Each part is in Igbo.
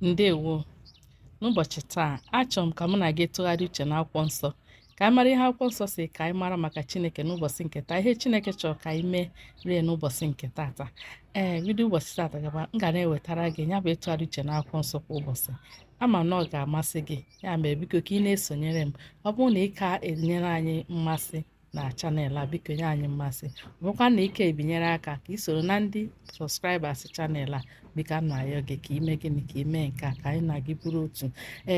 Ndewo. N'ụbọchị taa, achọrọ m ka mụ na gị tụgharịa uche n'akwụkwọ nsọ ka anyị mara ihe akwụkwọ nsọ si ka anyị mara maka Chineke n'ụbọchị nke taa, ihe Chineke chọrọ ka anyị mee rie n'ụbọchị nke tata. Bido ụbọchị tata gaba m ga na-ewetara gị ya bụ ịtụgharị uche n'akwụkwọ nsọ kwa ụbọchị. Ama m na ọ ga-amasị gị, ya mere biko ka ị na-esonyere m. Ọ bụrụ na ị ka enyere anyị mmasị na chanel a, biko nye anyị mmasị. Ọ bụkwa na ike ebinyere aka ka ị soro na ndị sọskraibers chanel a, biko ana ayọ gị ka ime gịnị ka ime nke a ka anyị na gị bụrụ otu.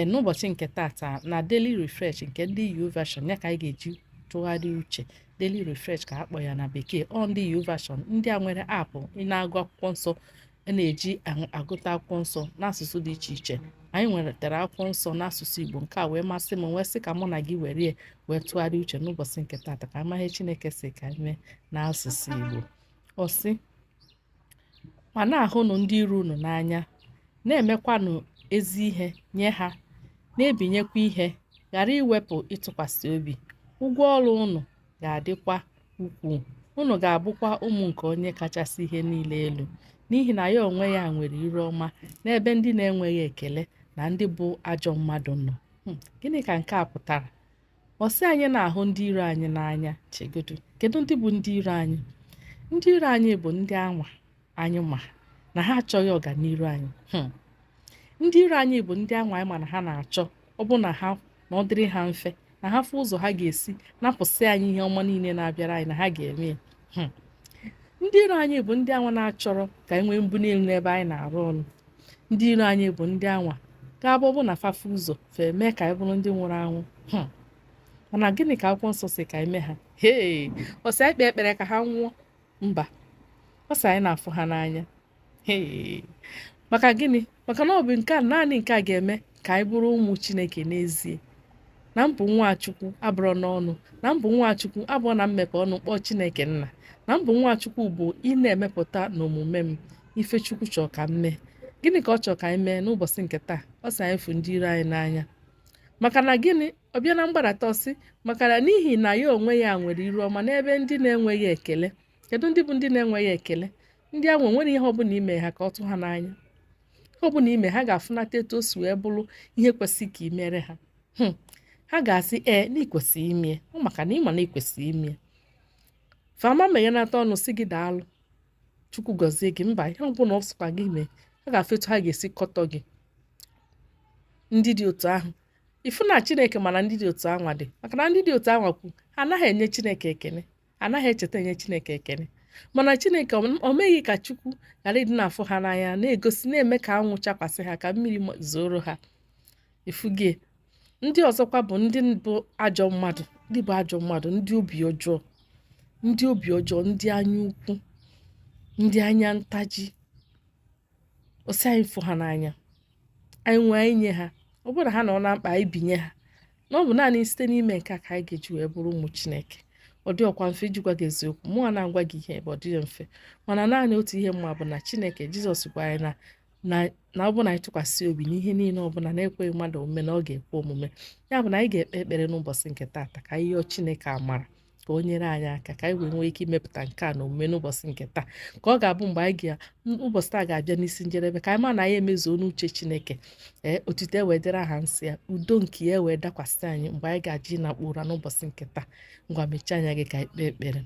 N'ụbọchị nke tata na daily refresh nke ndị U version ya ka anyị ga-eji tụgharịa uche. Daily refresh ka akpọ ya na bekee. Ọ ndị U version ndị a nwere apụ ị na-agụ akwụkwọ nsọ, na-eji agụta akwụkwọ nsọ n'asụsụ dị iche iche. Anyị nwetara akwụkwọ nsọ n'asụsụ Igbo, nke a wee masị m wee sị ka mụ na gị were wee tụgharịa uche n'ụbọchị nke tata ka amaghị Chineke si ka anyị mee n'asụsụ Igbo. Ọ sị, ma na-ahụnụ ndị iro unu n'anya, na-emekwanụ ezi ihe nye ha, na-ebinyekwa ihe, ghara iwepụ ịtụkwasị obi. Ụgwọ ọrụ unu ga-adịkwa ukwuu, unu ga-abụkwa ụmụ nke onye kachasị ihe niile elu, n'ihi na ya onwe ya nwere ire ọma n'ebe ndị na-enweghị ekele na ndị bụ ajọ mmadụ nọ. Gịnị ka nke a pụtara? Ọ sị anyị na-ahụ ndị iro anyị n'anya. Chegodu, kedu ndị bụ ndị iro anyị? Ndị iro anyị bụ ndị anwa anyị ma na ha achọghị ọganiru anyị. Ndị iro anyị bụ ndị anwa anyị ma na ha na-achọ ọ bụ na ọ dịrị ha mfe, na ha fụ ụzọ ha ga-esi napụsị anyị ihe ọma niile na-abịara anyị na ha ga-eme ya. Ndị iro anyị bụ ndị anwa na-achọrọ ka anyị nwee mbuli elu n'ebe anyị na-arụ ọrụ. Ndị iro anyị bụ ndị anwa ga-abụ ọbụ na fafe ụzọ fee mee ka anyị bụrụ ndị nwụrụ anwụ. Mana gịnị ka akwụkwọ nsọ si ka anyị mee ha? Ọ sị anyị kpee ekpere ka ha nwụọ? Mba, ọ sị anyị na-afụ ha n'anya. Maka gịnị? Maka na ọ bụ nke a, naanị nke a ga-eme ka anyị bụrụ ụmụ Chineke n'ezie. Na mbụ Nwachukwu abụrụ n'ọnụ, na mbụ Nwachukwu abụọ na mmepe ọnụ kpọọ Chineke nna, na mbụ Nwachukwu bụ ị na-emepụta n'omume m ife Chukwu chọọ ka m mee. Gịnị ka ọ chọọ ka anyị mee n'ụbọchị nke taa? Ọ sị anyị fụ ndị iro anyị n'anya. Maka na gịnị? Ọ bịa na mgbadata ọsị maka na n'ihi na ya onwe ya nwere iru ọma n'ebe ndị na-enweghị ekele. Kedu ndị bụ ndị na-enweghị ekele? Ndị ahụ nwere ihe ọbụla ime ha ka ọ tụ ha n'anya. Ọ bụ na ime ha ga-afụnata etu o si wee bụrụ ihe kwesịrị ka imere ha. Ha ga-asị na ikwesịrị ime, ọ maka na ịma na ikwesịrị ime. Fama meghenata ọnụ sị gị daalụ, Chukwu gọzie gị. Mba, ihe ọbụla ọ sịkwa gị mee, ha ga-afetu ha ga-esi kọtọ gị. Ndị dị otu ahụ ifu na Chineke mana ndị dị otu anwa dị, maka na ndị dị otu anwa kwu ha anaghị enye Chineke ekele, anaghị echeta enye Chineke ekele. Mana Chineke o meghị ka Chukwu ghara ịdị na-afụ ha n'anya, na-egosi na-eme ka anwụ chakwasị ha, ka mmiri zoro ha. Ifugie ndị ọzọkwa bụ ndị bụ ajọ mmadụ, ndị bụ ajọ mmadụ, ndị obi ọjọọ, ndị anya ukwu, ndị anya ntaji. O si anyị fụ ha n'anya, anyị nwee inye ha. Ọ bụrụ na ha nọ na mkpa anyị binye ha, na ọ bụ naanị site n'ime nke a ka anyị ga-eji wee bụrụ ụmụ Chineke. Ọ dị ọkwa mfe ijikwa gị eziokwu, mụ na-agwa gị ihe ebe ọ dịghị mfe, mana naanị otu ihe mma bụ na Chineke Jizọs gwara na ọ bụ na anyị tụkwasị obi n'ihe niile ọbụla na-ekweghị mmadụ omume na ọ ga-ekwe omume. Ya bụ na anyị ga-ekpe ekpere n'ụbọchị nke taata ka anyị yọọ Chineke amara ka o nyere anyị aka ka anyị wee nwee ike imepụta nke a na omume n'ụbọchị nke taa, ka ọ ga-abụ mgbe ụbọchị taa ga-abịa n'isi njedebe ka anyị ma na anyị emezuo n'uche Chineke. Otito wee dịrị aha nsị ya, udo nke ya wee dakwasị anyị mgbe anyị ga-aji na ụra n'ụbọchị nke taa. Ngwa mechaa anya gị ka anyị kpee ekpere.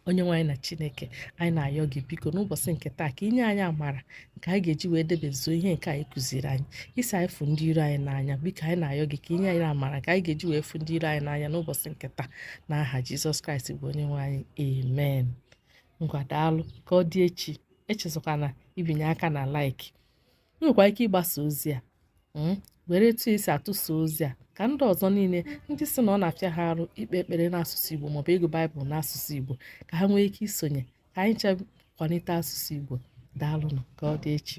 Onye nwe anyị na Chineke, anyị na-ayọ gị biko n'ụbọchị nke taa ka inye anyị amara nke anyị ga-eji wee debezuo ihe nke anyị kụziri anyị. Isi anyị fụ ndị iro anyị n'anya, biko anyị na-ayọ gị ka inye anyị amara ka anyị ga-eji wee fụ ndị iro anyị n'anya n'ụbọchị nke taa, n'aha Jizọs Kraịst bụ onye nwe anyị, amen. Ngwa daalụ, ka ọ dị echi. Echezọkwana ibinye aka na like. Nwekwa ike ịgbasa ozi a were etu esi atụsa ozi a ka ndị ọzọ niile ndị si na ọ na-afịa ha arụ ikpe ekpere n'asụsụ Igbo maọbụ ịgụ Baịbụl n'asụsụ Igbo ka ha nwee ike isonye ka anyị kwalite asụsụ Igbo. Daalụnụ, ka ọ dị echi.